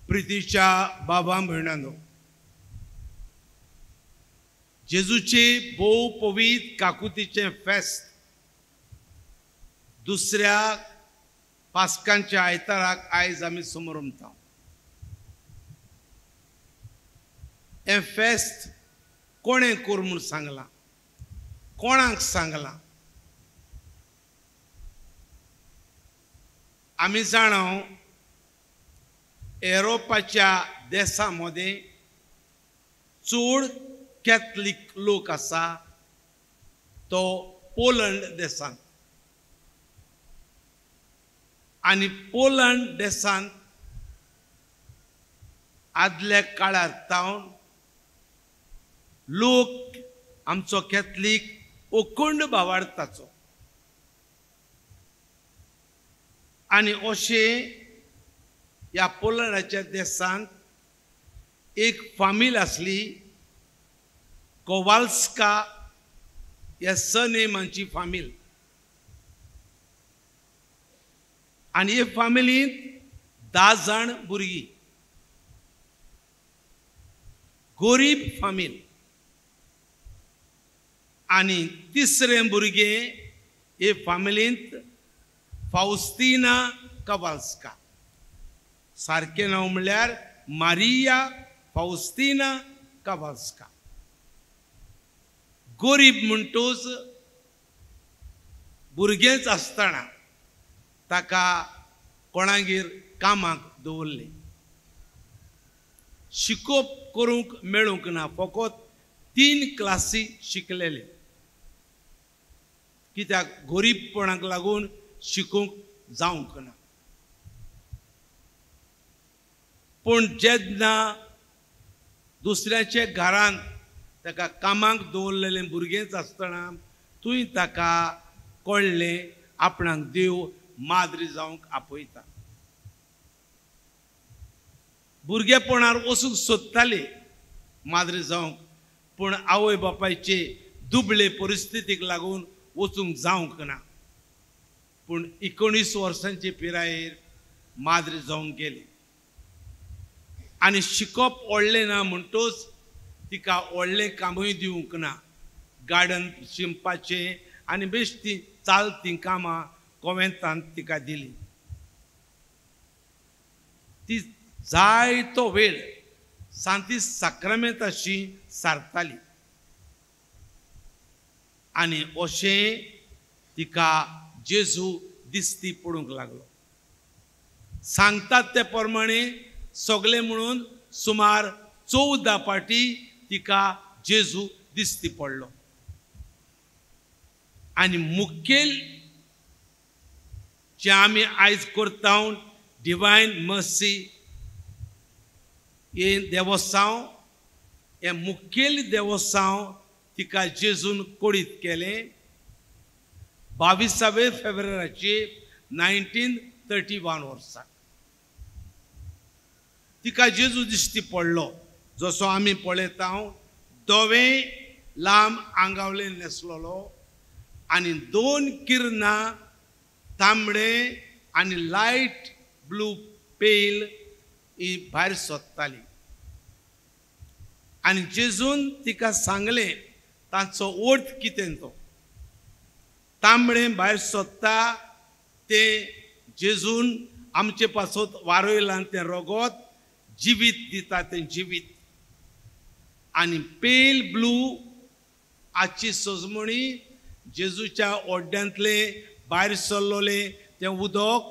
प्रितीच्या बाबा भयणांनो, जेजूचे भोव पवित्र काकुतीचे फेस्त दुसऱ्या पास्कांच्या आयताराक आयज आमी समोरमता. हे फेस्त कोणे कोर म्हूण सांगला, कोणाक सांगला? आमी जाणो युरोपाच्या देशांमध्ये चड कॅथलिक लोक आसा तो पोलंड देशांत. आणि पोलंड देशांत आदल्या काळार तावन लोक आमचो कॅथलिक अखंड भावार्थाचो. आणि अशे ह्या पोलंडाच्या देशांत एक फामील आसली, कोवाल्स्का ह्या सरनेमांची फामील. आणि हे फामिलींत 10 जाण भुरगीं, गरीब फामील. आणि तिसरें भुरगें हे फामिलींत फाउस्तीना कोवाल्स्का. सारकें नांव म्हणल्यार मारिया फाउस्तीना कोवाल्स्का. गरीब म्हणटूच भुरगेंच आसतना ताका कोणागेर कामाक दवरलें. शिकोवप करूंक मेळूंक ना, फकत 3 क्लासी शिकलेले. कित्याक गरीबपणाक लागून शिकूंक जावंक ना. पूण जेन्ना दुसऱ्याच्या घरांत ताका कामाक दवरलेलें भुरगेंच आसतना थंय ताका कळ्ळें आपणाक देव माद्री जावंक आपयता. भुरगेपणार वचूंक सोदताले माद्री जावंक, पूण आवय बापायचे दुबळे परिस्थितीक लागून वचूंक जावंक ना. पूण 19 वर्सांचे पिरायेर माद्री जावंक गेली. आनी शिकप व्हडलें ना म्हणटूच तिका व्हडलें कामूय दिवंक ना. गार्डन शिंपपाचें आनी बेश्टी चालतीं कामां कॉवेंतांत तिका दिली. ती जायतो वेळ सांती साक्रामेंताशी सारताली. आनी अशें तिका जेजू दिसती पडूंक लागलो. सांगतात ते प्रमाणे सगळे म्हणून सुमार 14 फावटी तिका जेजू दिसती पडलो. आनी मुखेल जे आमी आयज करता डिवायन मर्सी हे देवस्थान, हे मुखेल देवस्थान तिका जेजून कोडीत केलें 22 फेब्रुवारीचे 1931 वर्सा. तिका जेजू दिश्टी पडलो जसो आमी पळयता. धवे लांब आंगावले न्हेसलोलो आनी 2 किरणां तांबडे आनी लायट ब्लू पेल ही भायर सोदताली. आनी जेजून तिका सांगलें ताचो अर्थ कितें तो. तांबडें भायर सोदता तें जेजून आमचे पासत वारोयलां तें रगत जिवीत दिता तें जिवीत. आनी पेल ब्लू आजची सजमणी जेजूच्या ओड्ड्यांतले भायर सरलोलें तें उदक,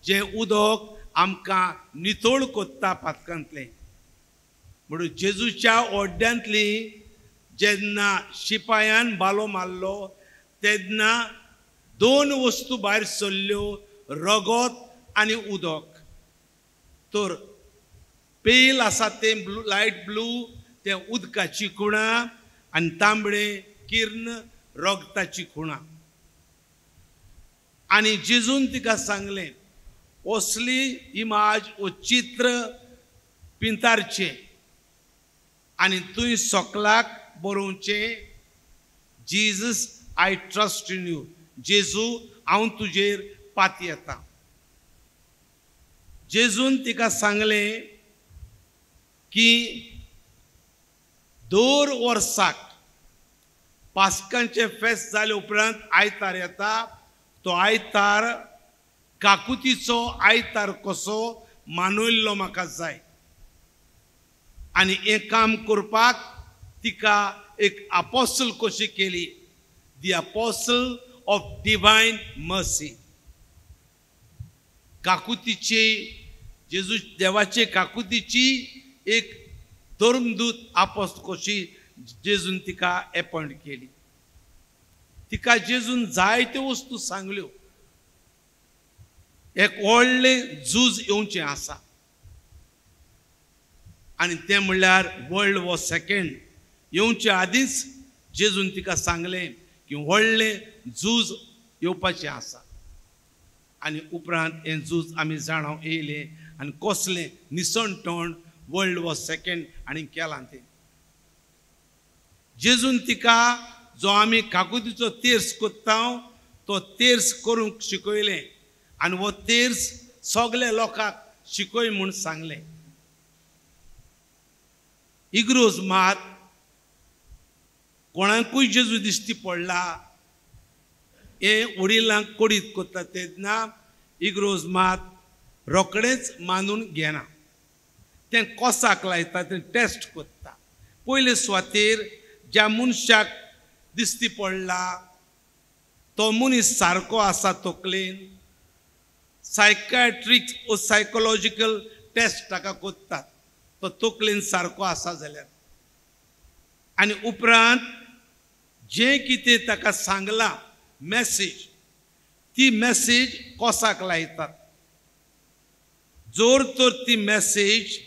जें उदक आमकां नितळ कोत्ता पातकांतलें. म्हणून जेजूच्या ओड्ड्यांतली जेन्ना शिपायान बालो मारलो तेन्ना 2 वस्तू भायर सरल्यो, रगत आनी उदक. तर पेल आसा तें ब्लू, लायट ब्लू तें उदकाची खुणां आनी तांबडें किर्ण रगताची खुणां. आनी जेजून तिका सांगलें असली इमाज ओ चित्र पिंतारचें आनी तुवें सोकलाक बरोवचें Jesus I trust in you. जेजू हांव तुजेर पाती येता. जेजून तिका सांगलें की दर वर्साक पास्कांचे फेस्त जाले उपरांत आयतार येता, तो आयतार काकुतीचो आयतार कसो मानयल्लो म्हाका जाय आनी हें काम करपाक तिका एक अपोस्टल कशी केली, दी अपोस्टल ऑफ डिवायन मर्सी. काकुतीची जेजू देवाचे काकुतीची एक धर्मदूत अपोस्त कशी जेजून तिका अपॉइंट केली. तिका जेजून जायत्यो वस्तू सांगल्यो. एक व्हडलें झूज येवचें आसा आनी तें म्हणल्यार वर्ल्ड वॉर सेकंड येवचे आदींच जेजून तिका सांगलें की व्हडलें झूज येवपाचें आसा आनी उपरांत हें झूज आमी जाणव येयलें आनी कसलें निसणटण वर्ल्ड वॉर सेकंड आनी केलां तें. जेजून तिका जो आमी काकुतीचो तेर्स कोत्ता तो तेर्स करूंक शिकयलें आनी हो तेर्स सगल्या लोकांक शिकय म्हूण सांगलें. इग्रोज मात कोणाकूय जेजू दिश्टी पडला हें वडिलांक कोडीत कोत्ता तेन्ना इग्रोज मात रोखडेंच मानून घेना. तें कोसाक लायता, तें टेस्ट कोत्ता. पयले सुवातेर ज्या मनशाक दिश्टी पडला तो मनीस सारको आसा तकलेन, सायकॅट्रीक ओ सायकोलॉजिकल टेस्ट ताका कोत्तात, तो तकलेन सारको आसा जाल्यार. आनी उपरांत जें कितें ताका सांगलां मॅसेज, ती मॅसेज कोसाक लायतात. जोर तर ती मॅसेज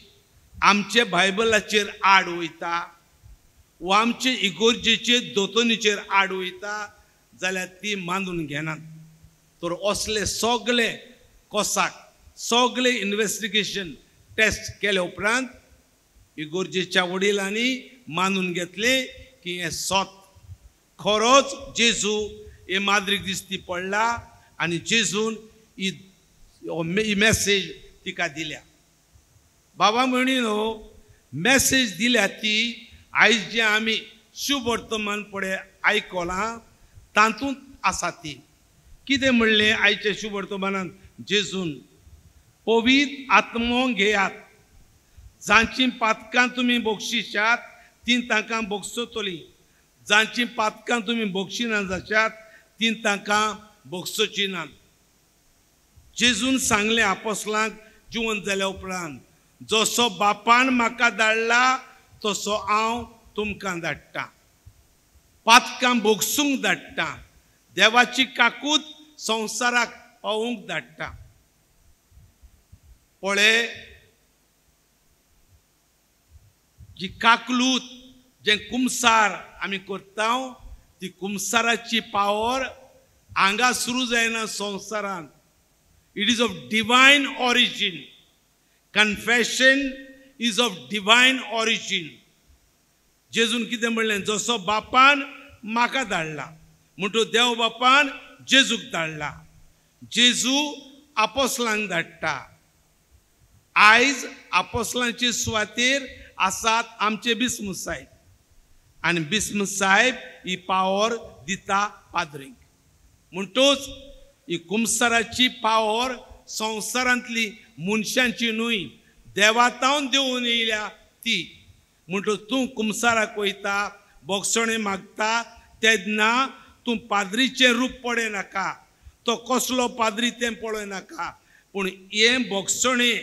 आमचे बायबलाचेर आड वयता वा आमचे इगोर्जेचे दोतोनीचेर आड वयता जाल्यार ती मानून घेनात. तर असले सगळे कोसाक सगळे इन्वेस्टिगेशन टेस्ट केले उपरांत इगोर्जेच्या वडिलांनी मानून घेतले की हें सोत खरोच जेजू हे माद्रीक दिश्टी पडला आनी जेजून ही मॅसेज तिका दिल्या. बाबा म्हणिनो मॅसेज दिल्या ती आयज जे आमी शुभ वर्तमान पळय आयकलां तातूंत आसा ती. कितें म्हणलें आयच्या शुभ वर्तमानांत जेजून? पवित्र आत्मो घेयात, जांची पातकां तुमी बक्षिशात ती तांकां बक्षतली, जांची पातकां तुमी बक्षिना जाशात ती तांकां बक्षची नात. जेजून सांगलें आपोसलांक जिवंत जाल्या उपरांत, जसो बापान म्हाका धाडला तसो हांव तुमकां धाडटा, पातकां भोगसूंक धाडटा, देवाची काकूत संवसाराक पावूंक धाडटा. पळय, जी काकलूत जे कुमसार आमी करता ती कुमसाराची पावर हांगा सुरू जायना संवसारांत. It is of divine origin. Confession is of divine origin. जेजून कितें म्हणलें? जसो बापान म्हाका धाडला म्हणटूच देव बापान जेजूक धाडला. जेजू आपोसलांक धाडटा. आयज आपोसलांचे सुवातेर आसात आमचे बिस्मूथ साहेब आनी बिस्मूथ साहेब ही पावर दिता पाद्रींक. म्हणटूच ही कुमसाराची पावर संवसारांतली मनशांची न्हय, देवातावन देंवन येयल्या ती. म्हणटूच तूं कुमसाराक वयता, बोगसणे मागता तेन्ना तूं पाद्रीचें रूप पळय नाका, तो कसलो पाद्री तें पळय नाका, पूण हें बोगसणे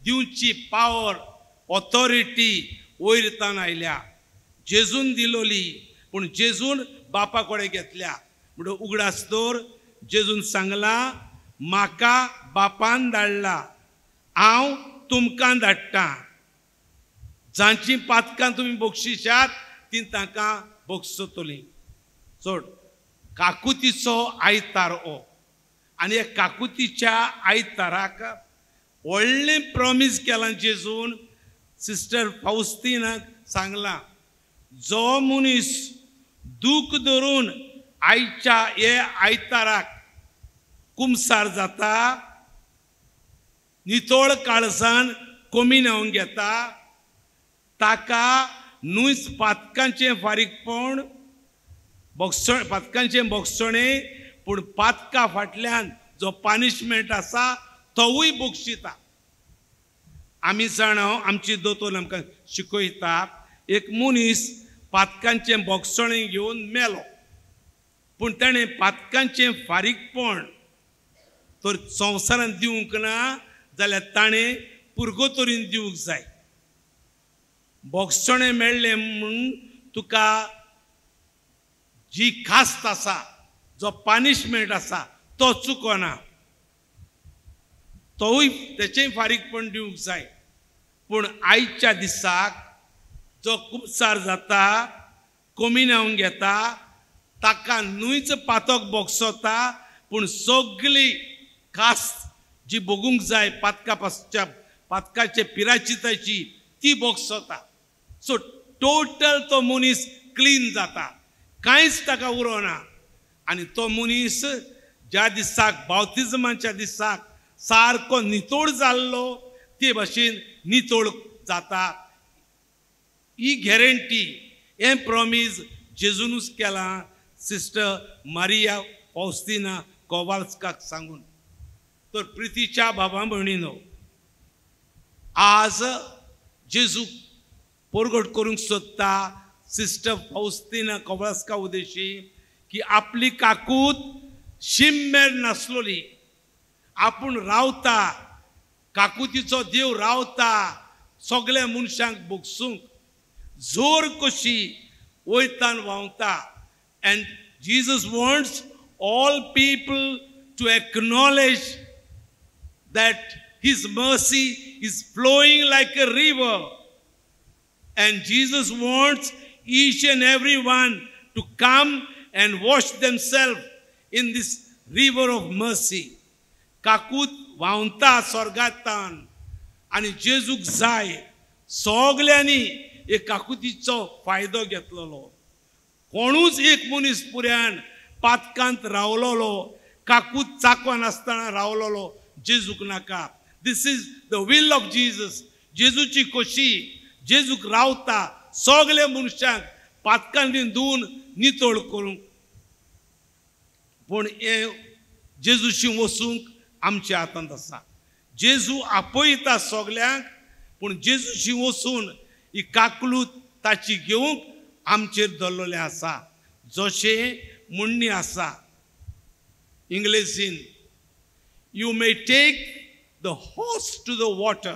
दिवची पावर ऑथॉरिटी वयरतान आयल्या. जेजून दिलोली पूण जेजून बापा कडेन घेतल्या. म्हणटूच उगडास दवर जेजून सांगलां, म्हाका बापान धाडला, हांव तुमकां धाडटा, जांची पातकां तुमी बक्षिशात ती तांकां बक्षतली. चड काकुतीचो आयतार हो आनी ह्या काकुतीच्या आयताराक व्हडलें प्रॉमीस केलां जेजून. सिस्टर फाउस्तिनाक सांगलां, जो मनीस दूख धरून आयच्या हे आयताराक कुमसार जाता, नितोळ काळजान कमी नांव घेता, ताका न्हूच पातकांचे फारीकपण पातकांचे बोगसणे पूण पातका फाटल्यान जो पनिशमेंट आसा तोवूय बोगशिता. आमी जाणो आमची दोतोर आमकां शिकयता एक मनीस पातकांचे बोगसणें घेवन मेलो पूण ताणें पातकांचें फारीकपण तर संवसारांत दिवंक ना जाल्यार ताणें पुर्गोतोरीन दिवंक जाय. बोगसणें मेळ्ळें म्हूण तुका जी खास्त आसा जो पनिशमेंट आसा तो चुकोना तोवूय तेचेंय फारीकपण दिवंक जाय. पूण आयच्या दिसाक जो कुबसार जाता कोमिनावन घेता ताका न्हूच पातक बोगसता पूण सगळी कास्त जी भोगूंक जाय पातकाचे पिराचिताची ती बोगसता. सो टोटल तो मनीस क्लीन जाता, कांयच ताका उरोना. आनी तो मनीस ज्या दिसाक बावतिजमाच्या दिसाक सारको नितोळ जाल्लो ते भाशेन नितोळ जाता. ही गॅरंटी हें प्रॉमीस जेजूनूच केलां सिस्टर मारिया फौस्तिना कोवाल्स्काक सांगून. तर प्रितीच्या बाबा भयणीनो, आज जेजू परगट करूंक सोदता सिस्टर फौस्तिना कोवाल्स्का उदेशी की आपली काकूत शिम्मेर नासलोली, आपूण रावता, काकुतीचो देव रावता सगळ्या मनशांक बोगसूंक, जोर कशी वयतान व्हांवता. And Jesus wants all people to acknowledge that His mercy is flowing like a river. And Jesus wants each and every one to come and wash themselves in this river of mercy. काकूत व्हांवता स्वर्गांतान आनी जेजूक जाय सगळ्यांनी एक काकुतीचो फायदो घेतलोलो. कोणूच एक मनीस पुऱ्यान पातकांत रावलोलो काकूत चाकवा नासतना रावलोलो जेजूक नाका. This is the will of Jesus. जेजूची खोशी जेजूक रावता सगळ्या मनशांक पातकांनी धुवन नितळ करूंक. पूण हें जेजूशी वचूंक आमच्या हातांत आसा. जेजू आपयता सगळ्यांक पूण जेजूशी वचून ही काकलूत ताची घेवंक आमचेर दल्लोलें आसा. जशें म्हणणी आसा इंग्लिशीन, you may take the horse to the water,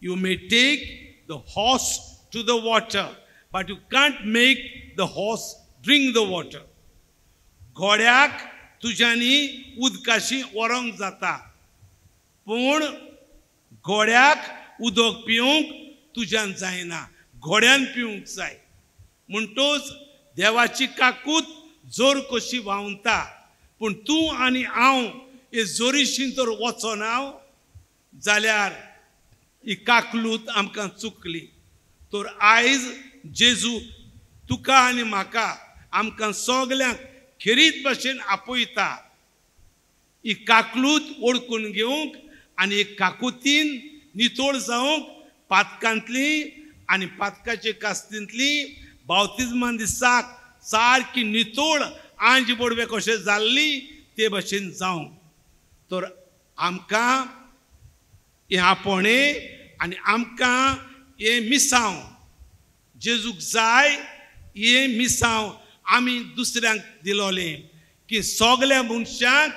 you may take the horse to the water but you can't make the horse drink the water. घोड्याक तुज्यांनी उदकाशी व्हरोंक जाता पूण घोड्याक उदक पिवंक तुज्यान जायना, घोड्यान पिवंक जाय. म्हणटोच देवाची काकूत जोर कशी व्हांवता पूण तूं आनी हांव हे जोरीशी तर वचना जाल्यार ही काकलूत आमकां चुकली. तर आयज जेजू तुका आनी म्हाका आमकां सगल्यांक खेरीत भाशेन आपयता ही काकलूत ओळखून घेवंक आनी एक काकुतीन नितोळ जावंक पातकांतली आनी पातकाचे कास्तींतली बावतिजमान दिसाक सारकी नितोळ आंज बोडवे कशें जाल्ली ते भाशेन जावंक. तर आमकां हें आपणे आनी आमकां हें मिसांव जेजूक जाय हें मिसांव आमी दुसऱ्यांक दिलोलें की सगळ्या मनशांक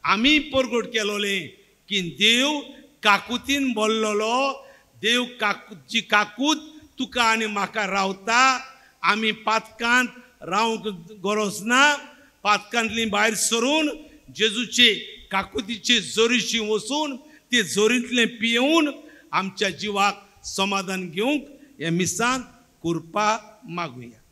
आमी परगट केलोलें की देव काकुतीन बोल्लोलो. देव जी काकूत तुका आनी म्हाका रावता आमी पातकांत रावंक गरज ना. पातकांतली भायर सरून जेजूचे काकुतीचे जोरीशी वचून ते जोरींतलें पियेवन आमच्या जिवाक समाधान घेवंक हे मिसान कृपा मागुया.